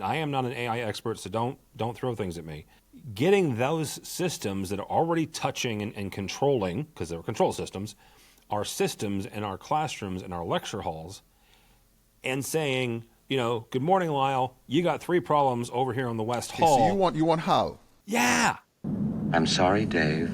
I am not an AI expert, so don't throw things at me. Getting those systems that are already touching and controlling, because they're control systems, our systems in our classrooms and our lecture halls, and saying, good morning, Lisle. You got 3 problems over here on the West Hall. So you want Hal? Yeah. I'm sorry, Dave.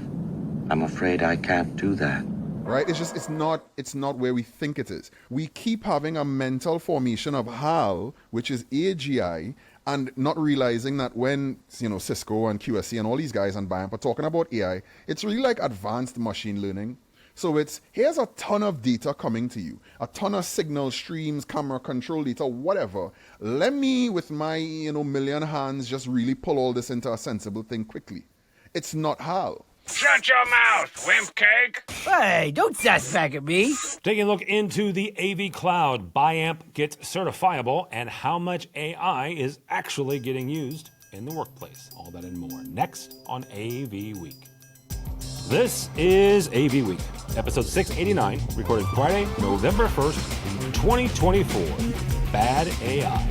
I'm afraid I can't do that. Right? It's not where we think it is. We keep having a mental formation of HAL, which is AGI, and not realizing that when Cisco and QSC and all these guys and Biamp are talking about AI, it's really like advanced machine learning. So here's a ton of data coming to you, a ton of signal streams, camera control data, whatever. Let me, with my million hands, just really pull all this into a sensible thing quickly. It's not HAL. Shut your mouth, wimp cake! Hey, don't sass back at me. Taking a look into the AV cloud, Biamp gets certifiable, and how much AI is actually getting used in the workplace. All that and more next on AV Week. This is AV Week, episode 689, recorded Friday, November 1st, 2024. Bad AI.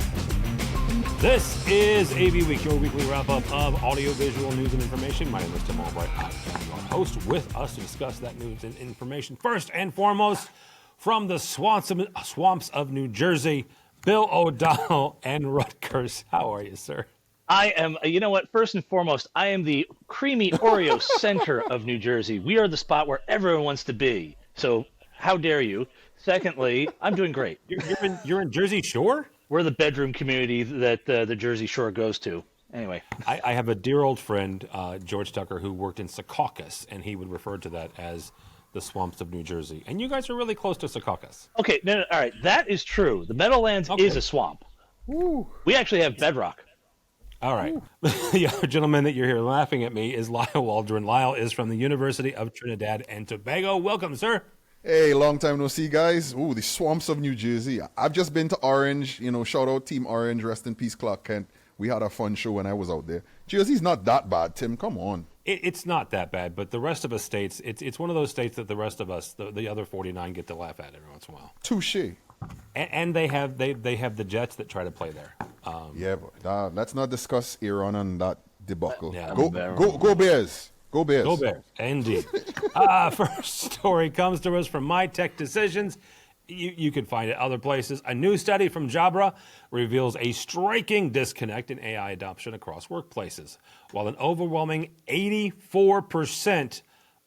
This is AV Week, your weekly wrap-up of audio-visual news and information. My name is Tim Albright. I am your host. With us to discuss that news and information, first and foremost, from the swamps of New Jersey, Bill O'Donnell and Rutgers. How are you, sir? I am, first and foremost, I am the creamy Oreo center of New Jersey. We are the spot where everyone wants to be. So how dare you? Secondly, I'm doing great. You're in Jersey Shore? We're the bedroom community that the Jersey Shore goes to. Anyway. I have a dear old friend, George Tucker, who worked in Secaucus, and he would refer to that as the swamps of New Jersey. And you guys are really close to Secaucus. Okay, no, all right. That is true. The Meadowlands is a swamp. Ooh. We actually have bedrock. All right. The other gentleman that you're here laughing at me is Lisle Waldron. Lisle is from the University of Trinidad and Tobago. Welcome, sir. Hey, long time no see, guys. Ooh, the swamps of New Jersey. I've just been to Orange, shout out Team Orange, rest in peace, Clark Kent. We had a fun show when I was out there. Jersey's not that bad, Tim, come on. It's not that bad, but the rest of us states, it's one of those states that the rest of us, the other 49, get to laugh at every once in a while. Touche. And they have the Jets that try to play there. Yeah, but let's not discuss Iran and that debacle. Yeah, go Bears. Go Bears. Go Bears, indeed. First story comes to us from My Tech Decisions. You can find it other places. A new study from Jabra reveals a striking disconnect in AI adoption across workplaces. While an overwhelming 84%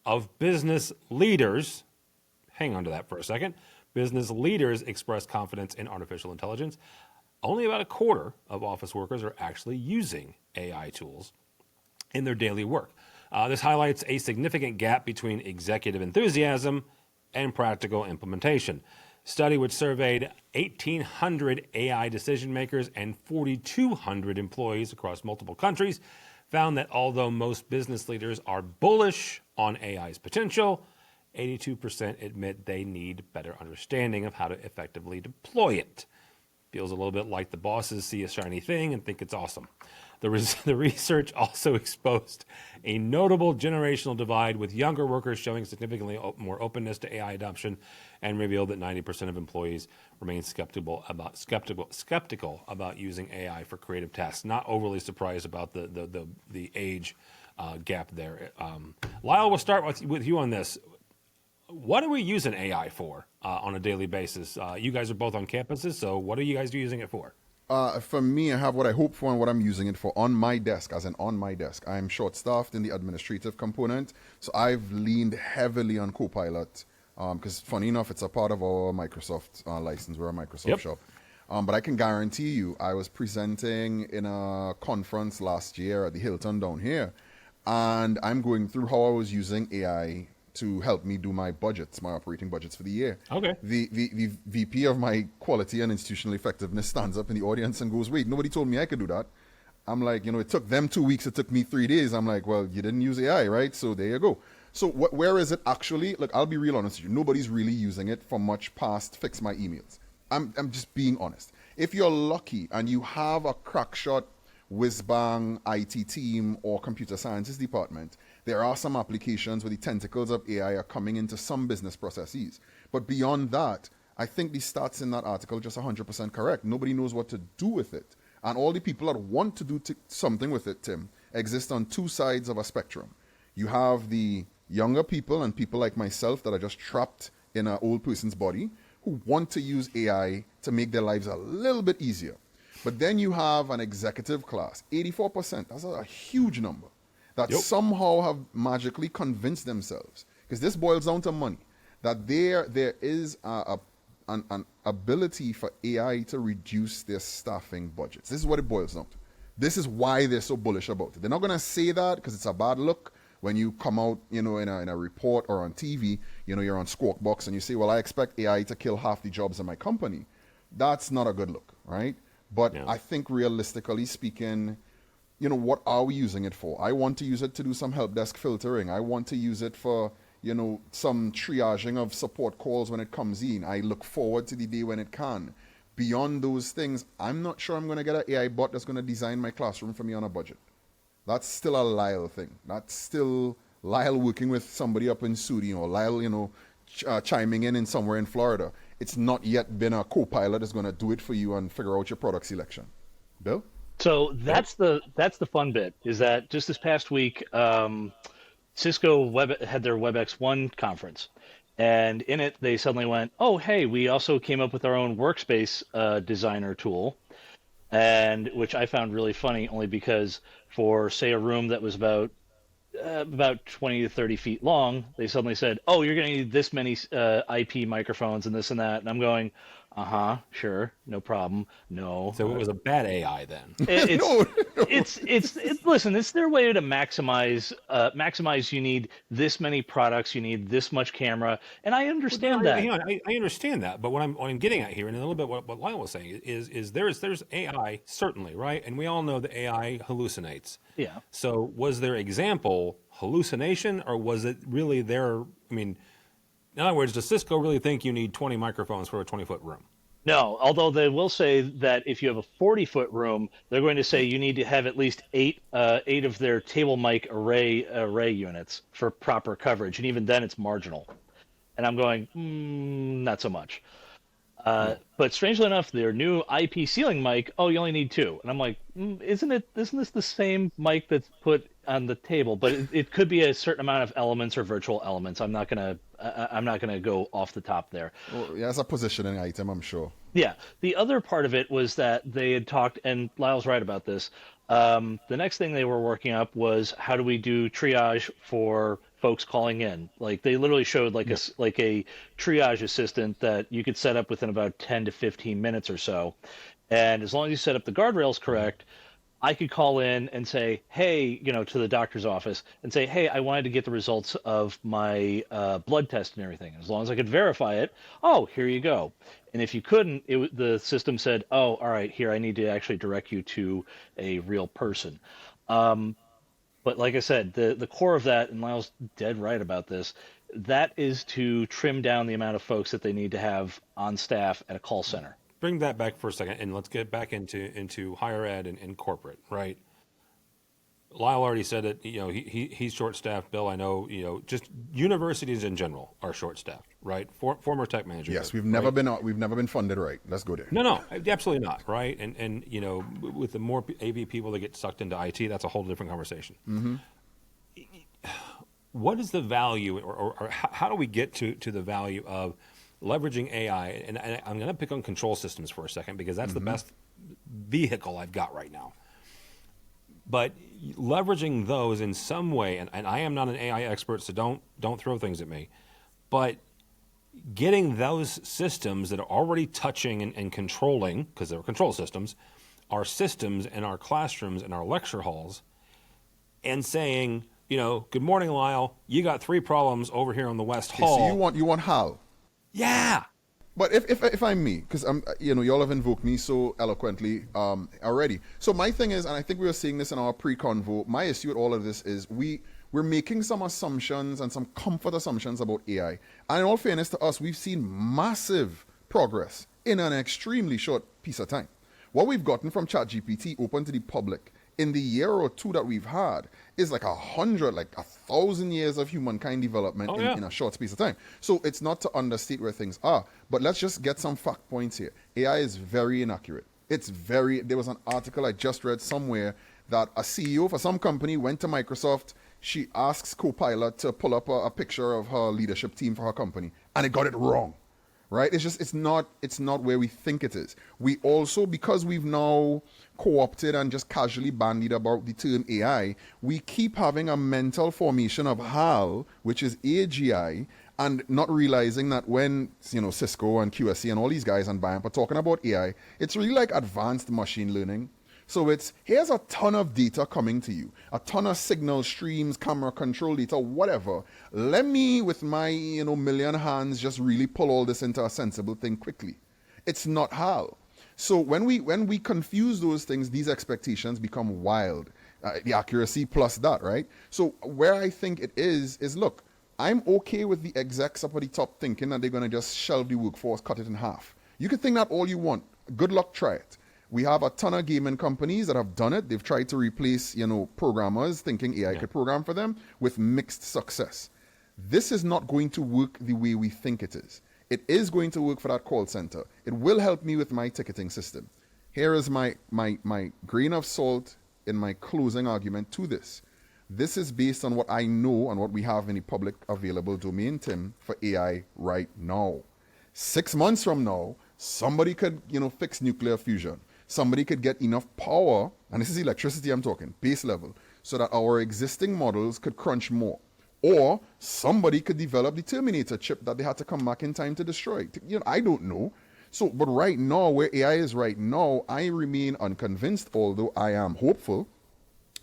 of business leaders, hang on to that for a second, business leaders express confidence in artificial intelligence, only about a quarter of office workers are actually using AI tools in their daily work. This highlights a significant gap between executive enthusiasm and practical implementation. Study, which surveyed 1,800 AI decision makers and 4,200 employees across multiple countries, found that although most business leaders are bullish on AI's potential, 82% admit they need better understanding of how to effectively deploy it. Feels a little bit like the bosses see a shiny thing and think it's awesome. The research also exposed a notable generational divide, with younger workers showing significantly more openness to AI adoption, and revealed that 90% of employees remain skeptical about using AI for creative tasks. Not overly surprised about the age gap there. Lisle, we'll start with you on this. What are we using AI for on a daily basis? You guys are both on campuses, so what are you guys using it for? For me, I have what I hope for and what I'm using it for on my desk, as in on my desk. I'm short-staffed in the administrative component, so I've leaned heavily on Copilot, because funny enough, it's a part of our Microsoft license. We're a Microsoft shop. But I can guarantee you, I was presenting in a conference last year at the Hilton down here, and I'm going through how I was using AI to help me do my budgets, my operating budgets for the year. Okay. The VP of my quality and institutional effectiveness stands up in the audience and goes, wait, nobody told me I could do that. I'm like, it took them 2 weeks, it took me 3 days. I'm like, well, you didn't use AI, right? So there you go. So where is it actually? Look, I'll be real honest with you. Nobody's really using it for much past fix my emails. I'm just being honest. If you're lucky and you have a crackshot whiz-bang IT team or computer sciences department, there are some applications where the tentacles of AI are coming into some business processes. But beyond that, I think the stats in that article are just 100% correct. Nobody knows what to do with it. And all the people that want to do something with it, Tim, exist on two sides of a spectrum. You have the younger people and people like myself that are just trapped in an old person's body who want to use AI to make their lives a little bit easier. But then you have an executive class, 84%, that's a huge number, that somehow have magically convinced themselves, because this boils down to money, that there is an ability for AI to reduce their staffing budgets. This is what it boils down to. This is why they're so bullish about it. They're not going to say that because it's a bad look when you come out, in a report or on TV, you're on Squawk Box and you say, well, I expect AI to kill half the jobs in my company. That's not a good look, right? But I think realistically speaking, what are we using it for? I want to use it to do some help desk filtering. I want to use it for, some triaging of support calls when it comes in. I look forward to the day when it can. Beyond those things, I'm not sure I'm going to get an AI bot that's going to design my classroom for me on a budget. That's still a Lisle thing. That's still Lisle working with somebody up in Sudi, or Lisle, chiming in somewhere in Florida. It's not yet been a co-pilot that's going to do it for you and figure out your product selection. Bill? So that's the fun bit, is that just this past week, Cisco Web had their Web X1 conference. And in it, they suddenly went, oh, hey, we also came up with our own workspace designer tool, and which I found really funny, only because for, say, a room that was about 20 to 30 feet long, they suddenly said, oh, you're going to need this many IP microphones and this and that. And I'm going, sure, no problem. No. So it was a bad AI then. Listen, it's their way to maximize. You need this many products, you need this much camera, and I understand that. Hang on, I understand that, but what I'm getting at here, and a little bit what Lisle was saying, is there's AI, certainly, right? And we all know that AI hallucinates. Yeah. So was their example hallucination, or was it really in other words, does Cisco really think you need 20 microphones for a 20-foot room? No, although they will say that if you have a 40-foot room, they're going to say you need to have at least eight of their table mic array units for proper coverage, and even then it's marginal. And I'm going, not so much. But strangely enough, their new IP ceiling mic, oh, you only need 2. And I'm like, isn't this the same mic that's put on the table? But it could be a certain amount of elements or virtual elements. I'm not gonna go off the top there. Well, yeah, it's a positioning item, I'm sure. Yeah. The other part of it was that they had talked, and Lyle's right about this. The next thing they were working up was, how do we do triage for folks calling in? Like, they literally showed like a triage assistant that you could set up within about 10 to 15 minutes or so. And as long as you set up the guardrails correct, I could call in and say, hey, to the doctor's office and say, hey, I wanted to get the results of my blood test and everything. As long as I could verify it, oh, here you go. And if you couldn't, the system said, oh, all right, here, I need to actually direct you to a real person. But like I said, the core of that, and Lyle's dead right about this, that is to trim down the amount of folks that they need to have on staff at a call center. Bring that back for a second, and let's get back into higher ed and corporate, right? Lisle already said that he's short-staffed. Bill, I know just universities in general are short-staffed, right? Former tech manager. Yes, we've never been funded right. Let's go there. No, absolutely not, right? And with the more AV people that get sucked into IT, that's a whole different conversation. Mm-hmm. What is the value, or how do we get to the value of leveraging AI? And I'm going to pick on control systems for a second, because that's the best vehicle I've got right now. But leveraging those in some way, and I am not an AI expert, so don't throw things at me, but getting those systems that are already touching and controlling, because they're control systems, our systems in our classrooms and our lecture halls, and saying, good morning, Lisle, you got 3 problems over here on the West Hall. So you want HAL? Yeah. But if I'm me, because y'all have invoked me so eloquently already. So my thing is, and I think we were seeing this in our pre-convo, my issue with all of this is we're making some assumptions and some comfort assumptions about AI. And in all fairness to us, we've seen massive progress in an extremely short piece of time. What we've gotten from ChatGPT open to the public in the year or 2 that we've had is like 1,000 years of humankind development in a short space of time. So it's not to understate where things are, but let's just get some fact points here. AI is very inaccurate. There was an article I just read somewhere that a CEO for some company went to Microsoft. She asks Copilot to pull up a picture of her leadership team for her company, and it got it wrong. Right? It's not where we think it is. We also, because we've now co-opted and just casually bandied about the term AI, we keep having a mental formation of HAL, which is AGI, and not realizing that when, Cisco and QSC and all these guys and Biamp are talking about AI, it's really like advanced machine learning. So here's a ton of data coming to you, a ton of signal streams, camera control data, whatever. Let me, with my, million hands, just really pull all this into a sensible thing quickly. It's not HAL. So when we confuse those things, these expectations become wild. The accuracy plus that, right? So where I think it is look, I'm okay with the execs up at the top thinking that they're going to just shelve the workforce, cut it in half. You can think that all you want. Good luck, try it. We have a ton of gaming companies that have done it. They've tried to replace, programmers thinking AI could program for them with mixed success. This is not going to work the way we think it is. It is going to work for that call center. It will help me with my ticketing system. Here is my grain of salt in my closing argument to this. This is based on what I know and what we have in the public available domain, Tim, for AI right now. 6 months from now, somebody could, fix nuclear fusion. Somebody could get enough power, and this is electricity I'm talking, base level, so that our existing models could crunch more. Or somebody could develop the Terminator chip that they had to come back in time to destroy. I don't know. So, but right now, where AI is right now, I remain unconvinced, although I am hopeful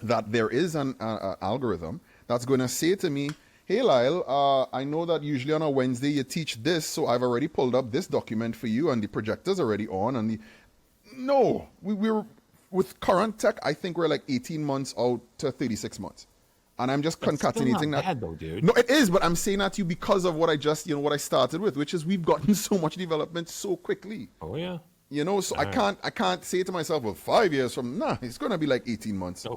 that there is an algorithm that's going to say to me, hey, Lisle, I know that usually on a Wednesday you teach this, so I've already pulled up this document for you, and the projector's already on, and No, we're with current tech, I think we're like 18 months out to 36 months. And I'm just concatenating still not that. bad though, dude. No, it is, but I'm saying that to you because of what I just, what I started with, which is we've gotten so much development so quickly. Oh yeah. So I can't say to myself, well, 5 years from now, it's going to be like 18 months. No,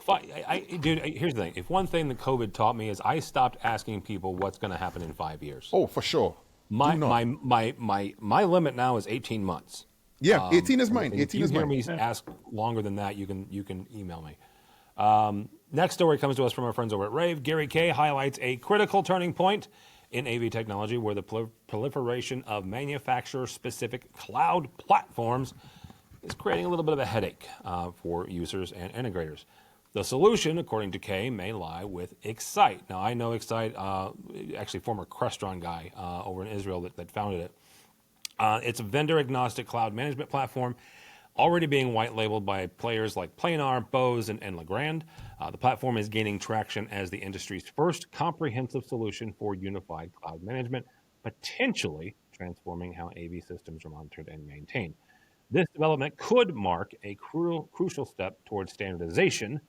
dude, here's the thing. If one thing that COVID taught me is I stopped asking people what's going to happen in 5 years. Oh, for sure. My limit now is 18 months. Yeah, 18 is mine. 18 is mine. If you hear me ask longer than that, you can email me. Next story comes to us from our friends over at Rave. Gary Kay highlights a critical turning point in AV technology where the proliferation of manufacturer-specific cloud platforms is creating a little bit of a headache for users and integrators. The solution, according to Kay, may lie with Excite. Now, I know Excite, actually former Crestron guy over in Israel that founded it. It's a vendor-agnostic cloud management platform already being white-labeled by players like Planar, Bose, and Legrand. The platform is gaining traction as the industry's first comprehensive solution for unified cloud management, potentially transforming how AV systems are monitored and maintained. This development could mark a crucial step towards standardization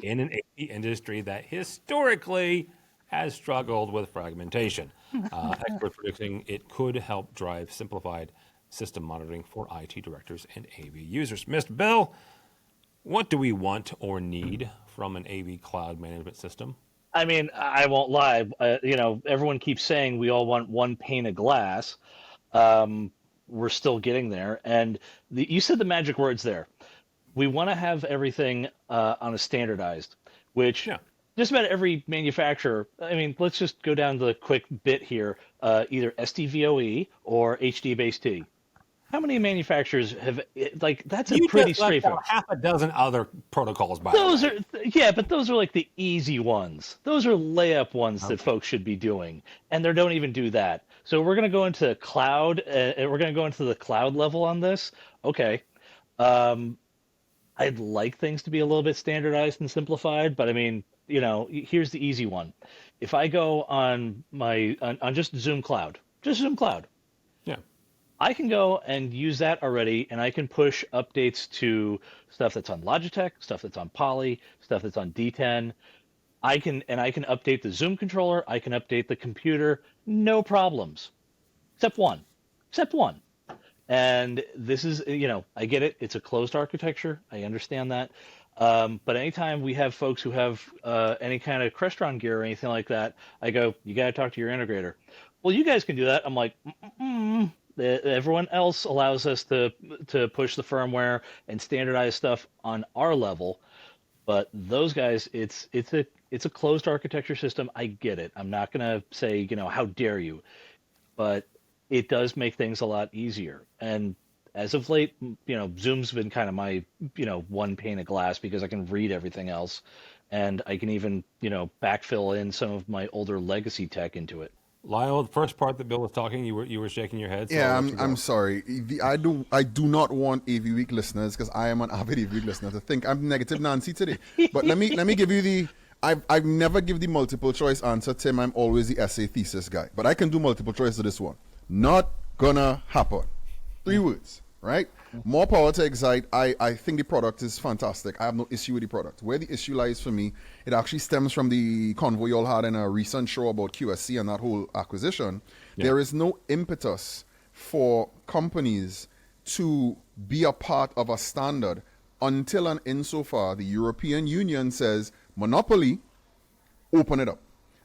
in an AV industry that historically has struggled with fragmentation. Experts predicting it could help drive simplified system monitoring for IT directors and AV users. Mr. Bill, what do we want or need from an AV cloud management system? I mean, I won't lie. Everyone keeps saying we all want one pane of glass. We're still getting there. And you said the magic words there. We want to have everything on a standardized, which just about every manufacturer, I mean, let's just go down to the quick bit here, either SDVOE or HDBaseT. How many manufacturers have, that's a pretty straightforward. Half a dozen other protocols by those are, but those are like the easy ones. Those are layup ones that folks should be doing, and they don't even do that. So we're going to go into cloud, and we're going to go into the cloud level on this. Okay. I'd like things to be a little bit standardized and simplified, but I mean, here's the easy one. If I go on on just Zoom Cloud, yeah, I can go and use that already, and I can push updates to stuff that's on Logitech, stuff that's on Poly, stuff that's on D10. I can update the Zoom controller. I can update the computer, no problems, except one. And this is, I get it. It's a closed architecture. I understand that. But anytime we have folks who have any kind of Crestron gear or anything like that, I go, you got to talk to your integrator. Well, you guys can do that. I'm like, Everyone else allows us to push the firmware and standardize stuff on our level, but those guys, it's a closed architecture system. I get it. I'm not gonna say, how dare you, but it does make things a lot easier. And as of late, Zoom's been kind of my, one pane of glass because I can read everything else, and I can even, backfill in some of my older legacy tech into it. Lyle, the first part that Bill was talking, you were shaking your head. So Yeah, I'll let you go. I'm sorry. I do not want AVWeek listeners, because I am an avid AVWeek listener, to think I'm negative Nancy today. But let me give you the. I've never give the multiple choice answer, Tim. I'm always the essay thesis guy. But I can do multiple choice to this one. Not gonna happen. 3 words, right? More power to Excite. I think the product is fantastic. I have no issue with the product. Where the issue lies for me, it actually stems from the convo you all had in a recent show about QSC and that whole acquisition. Yeah. There is no impetus for companies to be a part of a standard until and insofar the European Union says, monopoly, open it up.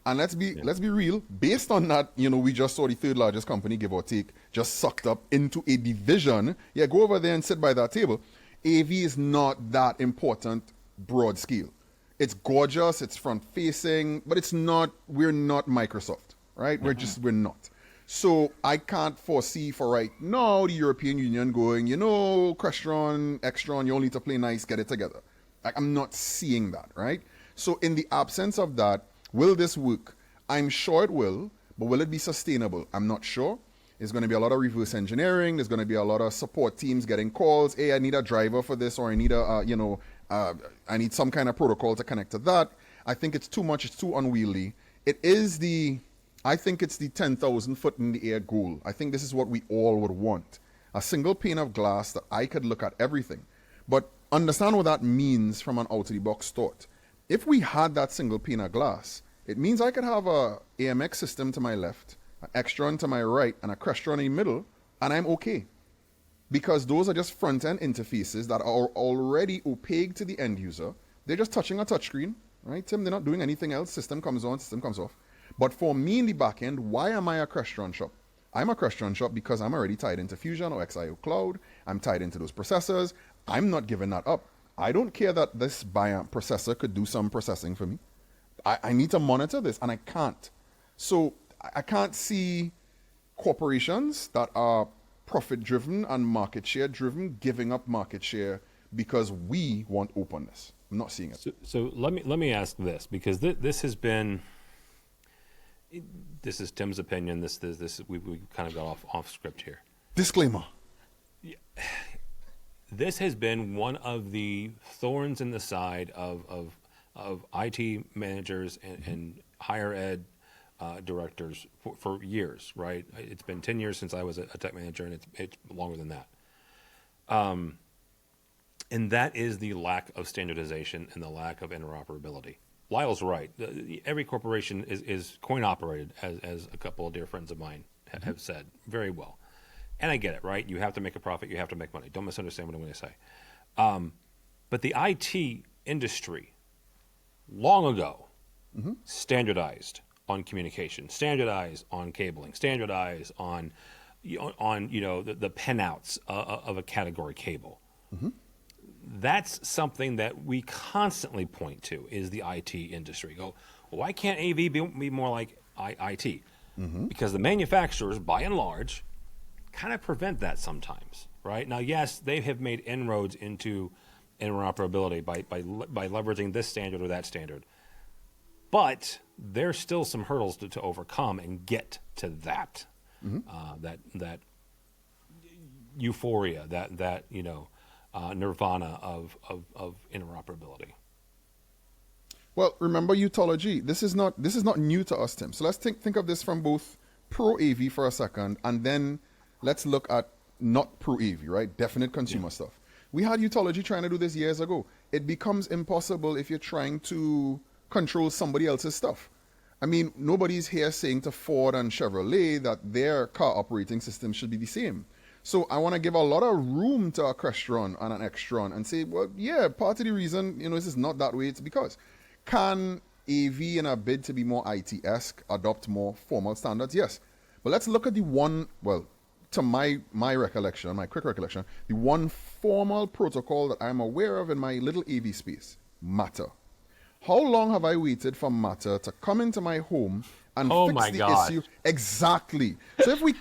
And let's be real. Based on that, we just saw the third largest company, give or take, just sucked up into a division. Yeah, go over there and sit by that table. AV is not that important broad scale. It's gorgeous, it's front facing, but we're not Microsoft, right? We're not. So I can't foresee for right now the European Union going, Crestron, Extron, you all need to play nice, get it together. I'm not seeing that, right? So in the absence of that, will this work? I'm sure it will, but will it be sustainable? I'm not sure. There's going to be a lot of reverse engineering. There's going to be a lot of support teams getting calls. Hey, I need a driver for this, or I need I need some kind of protocol to connect to that. I think it's too much. It's too unwieldy. I think it's the 10,000 foot in the air goal. I think this is what we all would want. A single pane of glass that I could look at everything. But understand what that means from an out-of-the-box thought. If we had that single pane of glass, it means I could have a AMX system to my left, an Extron to my right, and a Crestron in the middle, and I'm okay. Because those are just front-end interfaces that are already opaque to the end user. They're just touching a touchscreen, right, Tim? They're not doing anything else. System comes on, system comes off. But for me in the back end, why am I a Crestron shop? I'm a Crestron shop because I'm already tied into Fusion or XIO Cloud. I'm tied into those processors. I'm not giving that up. I don't care that this Biamp processor could do some processing for me. I need to monitor this, and I can't. So I can't see corporations that are profit-driven and market share-driven giving up market share because we want openness. I'm not seeing it. So let me ask this, because this has been. This is Tim's opinion. This we kind of got off script here. Disclaimer. This has been one of the thorns in the side of IT managers and higher ed directors for years, right? It's been 10 years since I was a tech manager, and it's longer than that. And that is the lack of standardization and the lack of interoperability. Lyle's right. Every corporation is coin operated, as a couple of dear friends of mine have said very well. And I get it, right? You have to make a profit. You have to make money. Don't misunderstand what I'm going to say. But the IT industry, long ago, standardized on communication, standardized on cabling, standardized on the pinouts of a category cable. That's something that we constantly point to, is the IT industry. Go, well, why can't AV be more like IT? Because the manufacturers, by and large, kind of prevent that sometimes, right? Now, yes, they have made inroads into interoperability by leveraging this standard or that standard, but there's still some hurdles to overcome and get to that, that euphoria, that nirvana of interoperability. Well, remember Utology. This is not new to us, Tim. So let's think of this from both pro AV for a second, and then let's look at not pro AV, right? Definite consumer stuff. We had Utology trying to do this years ago. It becomes impossible if you're trying to control somebody else's stuff. I mean, nobody's here saying to Ford and Chevrolet that their car operating system should be the same. So I want to give a lot of room to a Crestron and an Extron and say, well, yeah, part of the reason, this is not that way, it's because can AV, in a bid to be more IT-esque, adopt more formal standards? Yes. But let's look at to my recollection, my quick recollection, the one formal protocol that I'm aware of in my little AV space, Matter. How long have I waited for Matter to come into my home and fix the issue? Exactly. So if we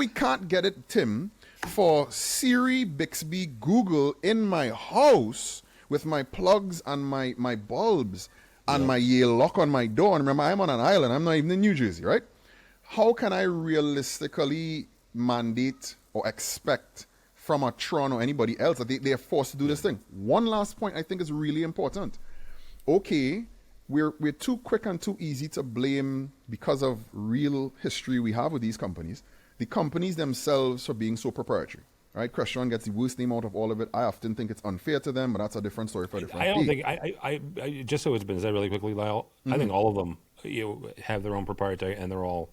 can't get it, Tim, for Siri, Bixby, Google in my house with my plugs and my bulbs and my Yale lock on my door, and remember, I'm on an island, I'm not even in New Jersey, right? How can I realistically mandate or expect from a Tron or anybody else that they are forced to do this thing? One last point I think is really important. Okay, we're too quick and too easy to blame because of real history we have with these companies. The companies themselves for being so proprietary, right? Crestron gets the worst name out of all of it. I often think it's unfair to them, but that's a different story for a different day. I don't think I just so it's been said really quickly, Lyle. I think all of them have their own proprietary, and they're all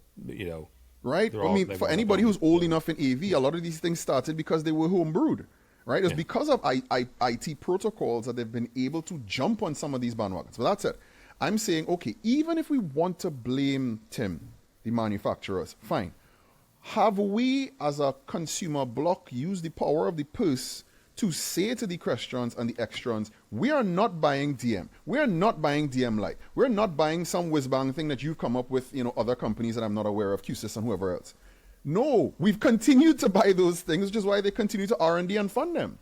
right. I mean, for anybody who's old enough in AV, a lot of these things started because they were homebrewed. Right? It's because of IT protocols that they've been able to jump on some of these bandwagons. But that's it. I'm saying, okay, even if we want to blame Tim, the manufacturers, fine. Have we, as a consumer block, used the power of the purse to say to the Crestrons and the Extrons, we are not buying DM. We are not buying DM Lite. We're not buying some whiz-bang thing that you've come up with, other companies that I'm not aware of, QSys and whoever else. No, we've continued to buy those things, which is why they continue to R&D and fund them.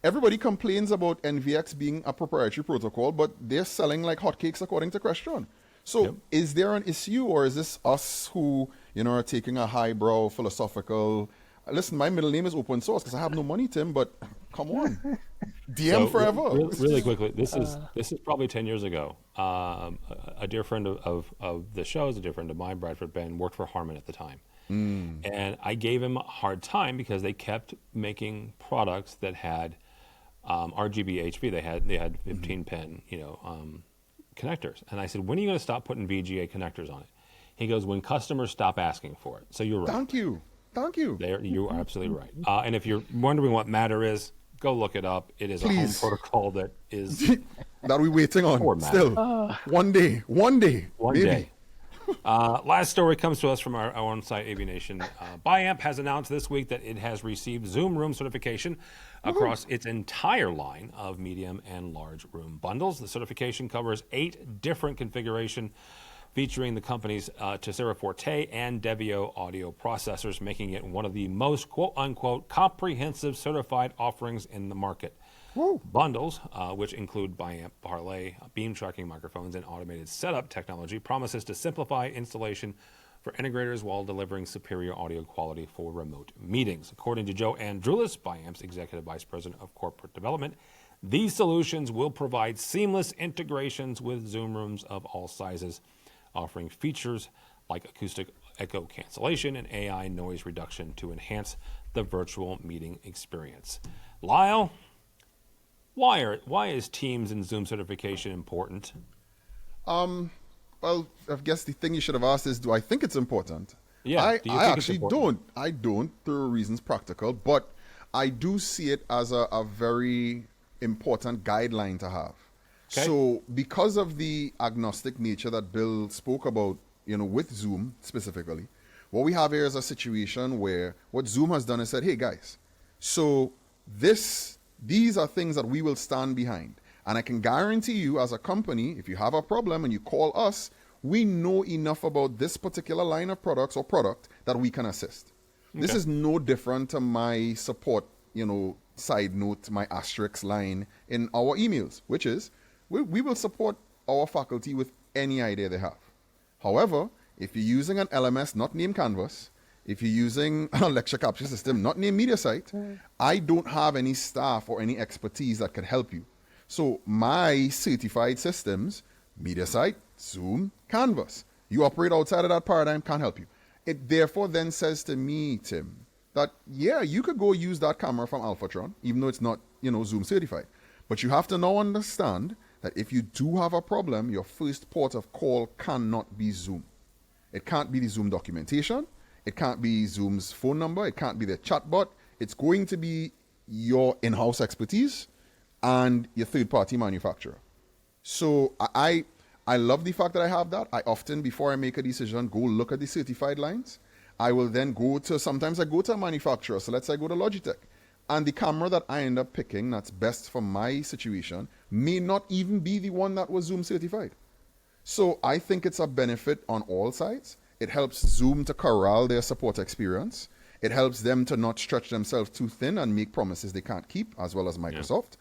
Everybody complains about NVX being a proprietary protocol, but they're selling like hotcakes according to Crestron. So is there an issue, or is this us who, are taking a highbrow philosophical, listen, my middle name is open source because I have no money, Tim, but come on. DM forever. Really quickly, this is probably 10 years ago. A dear friend of the show, a dear friend of mine, Bradford Ben, worked for Harman at the time. And I gave him a hard time because they kept making products that had RGB HV. They had 15 pin, connectors. And I said, when are you going to stop putting VGA connectors on it? He goes, when customers stop asking for it. So you're right. Thank you. You are absolutely right. And if you're wondering what Matter is, go look it up. It is a home protocol that is that we're waiting on still. One day. Last story comes to us from our own site, AVNation. Biamp has announced this week that it has received Zoom Room certification across its entire line of medium and large room bundles. The certification covers 8 different configurations featuring the company's Tessera Forte and Devio audio processors, making it one of the most quote-unquote comprehensive certified offerings in the market. Bundles, which include Biamp Parlay, beam tracking microphones, and automated setup technology, promises to simplify installation for integrators while delivering superior audio quality for remote meetings. According to Joe Andrulis, Biamp's Executive Vice President of Corporate Development, these solutions will provide seamless integrations with Zoom rooms of all sizes, offering features like acoustic echo cancellation and AI noise reduction to enhance the virtual meeting experience. Lyle, why is Teams and Zoom certification important? Well, I guess the thing you should have asked is, do I think it's important? Yeah, I actually don't. I don't, through reasons practical, but I do see it as a very important guideline to have. Okay. So because of the agnostic nature that Bill spoke about, with Zoom specifically, what we have here is a situation where what Zoom has done is said, hey guys, so these are things that we will stand behind. And I can guarantee you as a company, if you have a problem and you call us, we know enough about this particular line of products or product that we can assist. Okay. This is no different to my support, side note, my asterisk line in our emails, which is we will support our faculty with any idea they have. However, if you're using an LMS not named Canvas, if you're using a lecture capture system not named MediaSite, I don't have any staff or any expertise that could help you. So my certified systems, MediaSite, Zoom, Canvas, you operate outside of that paradigm, can't help you. It therefore then says to me, Tim, that you could go use that camera from Alphatron, even though it's not, Zoom certified. But you have to now understand that if you do have a problem, your first port of call cannot be Zoom. It can't be the Zoom documentation. It can't be Zoom's phone number. It can't be the chatbot. It's going to be your in-house expertise and your third-party manufacturer. So I love the fact that I have that. I often, before I make a decision, go look at the certified lines. I will then sometimes I go to a manufacturer. So let's say I go to Logitech. And the camera that I end up picking that's best for my situation may not even be the one that was Zoom certified. So I think it's a benefit on all sides. It helps Zoom to corral their support experience. It helps them to not stretch themselves too thin and make promises they can't keep, as well as Microsoft.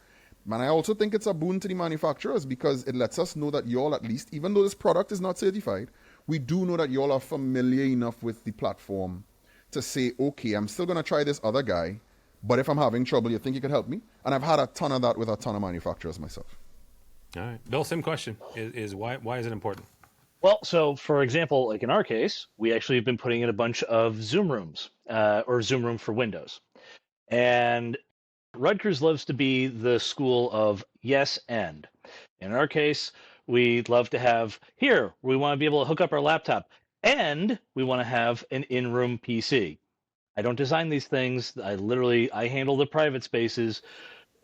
Yeah. And I also think it's a boon to the manufacturers because it lets us know that y'all, at least, even though this product is not certified, we do know that y'all are familiar enough with the platform to say, okay, I'm still going to try this other guy, but if I'm having trouble, you think you could help me? And I've had a ton of that with a ton of manufacturers myself. All right. Bill, same question. Is why is it important? Well, so for example, like in our case, we actually have been putting in a bunch of Zoom rooms or Zoom Room for Windows. And Rutgers loves to be the school of yes and. In our case, we'd love to have here, we want to be able to hook up our laptop and we want to have an in-room PC. I don't design these things. I handle the private spaces.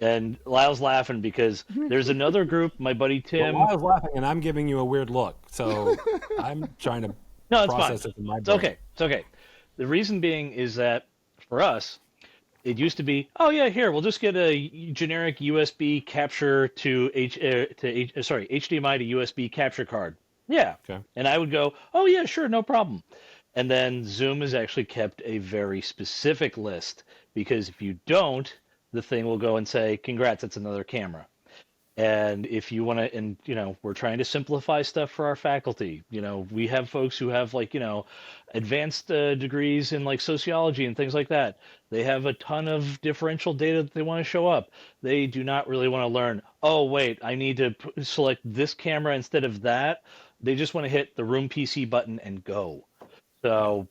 And Lyle's laughing because there's another group, my buddy Tim. Well, Lyle's laughing, and I'm giving you a weird look. So I'm trying to process it in my brain. It's okay. The reason being is that for us, it used to be, oh yeah, here we'll just get a generic USB capture to HDMI to USB capture card. Yeah. Okay. And I would go, oh yeah, sure, no problem. And then Zoom has actually kept a very specific list because if you don't, the thing will go and say, congrats, it's another camera. And if you want to, and, we're trying to simplify stuff for our faculty. We have folks who have advanced degrees in sociology and things like that. They have a ton of differential data that they want to show up. They do not really want to learn, oh, wait, I need to select this camera instead of that. They just want to hit the room PC button and go. So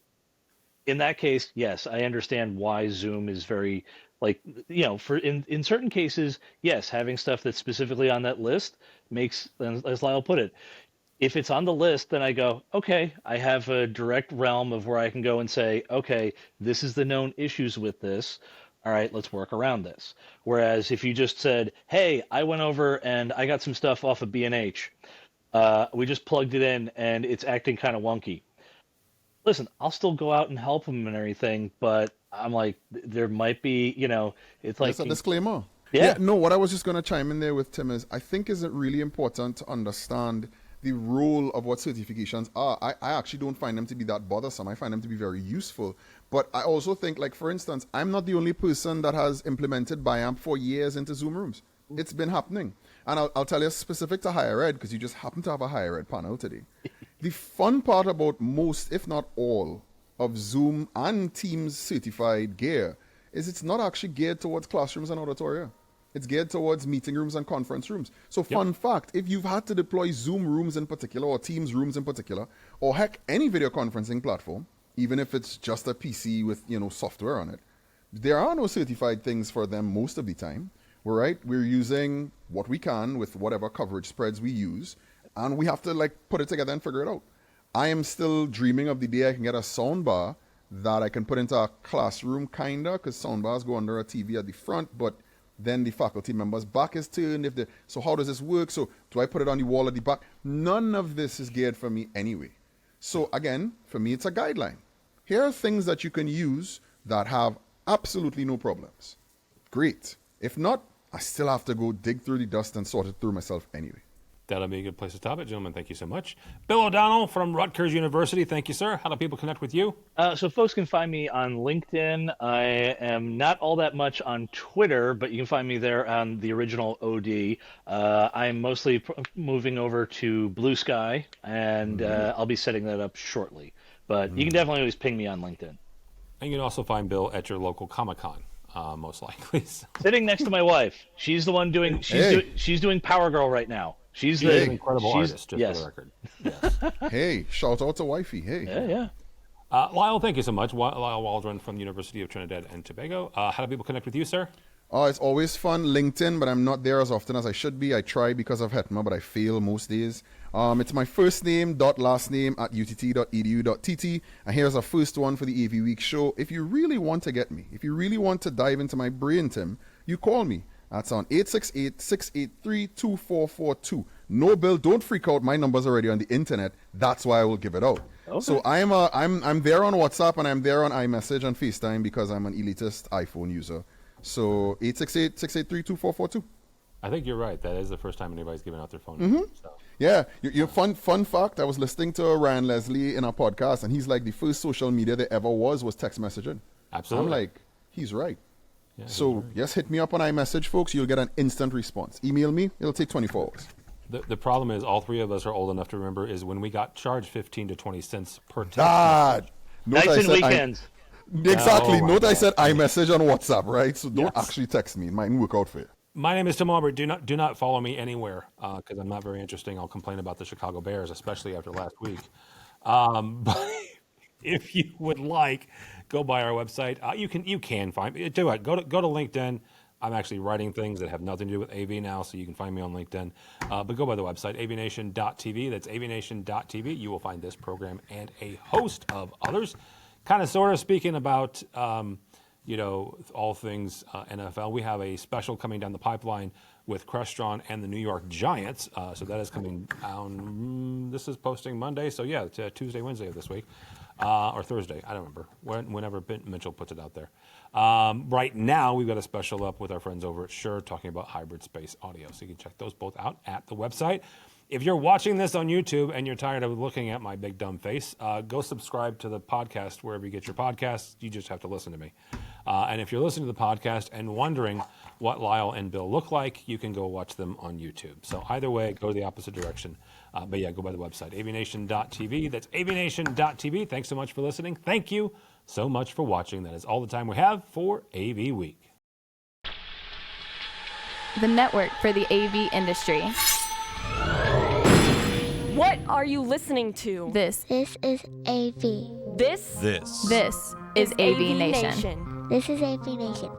in that case, yes, I understand why Zoom is very for in certain cases, yes, having stuff that's specifically on that list makes, as Lyle put it, if it's on the list, then I go, okay, I have a direct realm of where I can go and say, okay, this is the known issues with this. All right, let's work around this. Whereas if you just said, hey, I went over and I got some stuff off of B&H. We just plugged it in and it's acting kind of wonky. Listen, I'll still go out and help them and everything, but I'm like, there might be, it's like... It's a disclaimer. Yeah. No, what I was just going to chime in there with Tim is, I think is it really important to understand the role of what certifications are. I actually don't find them to be that bothersome. I find them to be very useful. But I also think, for instance, I'm not the only person that has implemented Biamp for years into Zoom rooms. It's been happening. And I'll tell you specific to higher ed, because you just happen to have a higher ed panel today. The fun part about most, if not all, of Zoom and Teams certified gear is it's not actually geared towards classrooms and auditoria. It's geared towards meeting rooms and conference rooms. So fun fact, if you've had to deploy Zoom rooms in particular or Teams rooms in particular, or heck, any video conferencing platform, even if it's just a PC with, software on it, there are no certified things for them most of the time. We're using what we can with whatever coverage spreads we use, and we have to put it together and figure it out. I am still dreaming of the day I can get a sound bar that I can put into a classroom, because sound bars go under a TV at the front, but then the faculty member's back is turned. So how does this work? So do I put it on the wall at the back? None of this is geared for me anyway. So again, for me, it's a guideline. Here are things that you can use that have absolutely no problems. Great. If not, I still have to go dig through the dust and sort it through myself anyway. That'll be a good place to stop it, gentlemen. Thank you so much. Bill O'Donnell from Rutgers University. Thank you, sir. How do people connect with you? So folks can find me on LinkedIn. I am not all that much on Twitter, but you can find me there on the original OD. I'm mostly moving over to Blue Sky, and I'll be setting that up shortly. But you can definitely always ping me on LinkedIn. And you can also find Bill at your local Comic-Con. Most likely. Sitting next to my wife. She's the one doing. She's doing Power Girl right now. She's an incredible artist, just for the record. Yes. Hey, shout out to wifey. Hey. Yeah. Lyle, thank you so much. Lisle Waldron from the University of Trinidad and Tobago. How do people connect with you, sir? It's always fun. LinkedIn, but I'm not there as often as I should be. I try because of HETMA, but I fail most days. It's my first name dot last name at utt.edu.tt. And here's our first one for the AVWeek show. If you really want to get me, if you really want to dive into my brain, Tim, you call me. That's on 868-683-2442. No, Bill, don't freak out. My number's already on the internet. That's why I will give it out. So I'm there on WhatsApp and I'm there on iMessage and FaceTime because I'm an elitist iPhone user. So 868-683-2442. I think you're right. That is the first time anybody's given out their phone number. So. Yeah, you fun fact. I was listening to Ryan Leslie in a podcast, and he's like, the first social media there ever was text messaging. Absolutely. I'm like, he's right. Yeah, So yes, hit me up on iMessage, folks. You'll get an instant response. Email me. It'll take 24 hours. The problem is, all three of us are old enough to remember, is when we got charged 15 to 20 cents per text. Note Nights I and said weekends. Exactly. Oh, my Note I God. said iMessage on WhatsApp, right? So don't actually text me. It might work out for you. My name is Tim Albert. Do not follow me anywhere because I'm not very interesting. I'll complain about the Chicago Bears, especially after last week. But if you would like, go by our website. You can find me. Do it. Go to LinkedIn. I'm actually writing things that have nothing to do with AV now, so you can find me on LinkedIn. But go by the website, AVNation.tv. That's AVNation.tv. You will find this program and a host of others. Kind of sort of speaking about all things NFL. We have a special coming down the pipeline with Crestron and the New York Giants. So that is coming down. This is posting Monday. So yeah, it's Tuesday, Wednesday of this week. Or Thursday. I don't remember. Whenever Mitchell puts it out there. Right now, we've got a special up with our friends over at Shure talking about hybrid space audio. So you can check those both out at the website. If you're watching this on YouTube and you're tired of looking at my big dumb face, go subscribe to the podcast wherever you get your podcasts. You just have to listen to me. And if you're listening to the podcast and wondering what Lisle and Bill look like, you can go watch them on YouTube. So either way, go the opposite direction. But yeah, go by the website, avnation.tv. That's avnation.tv. Thanks so much for listening. Thank you so much for watching. That is all the time we have for AV Week. The network for the AV industry. What are you listening to? This This is AV. This is AV Nation. This is AV Nation.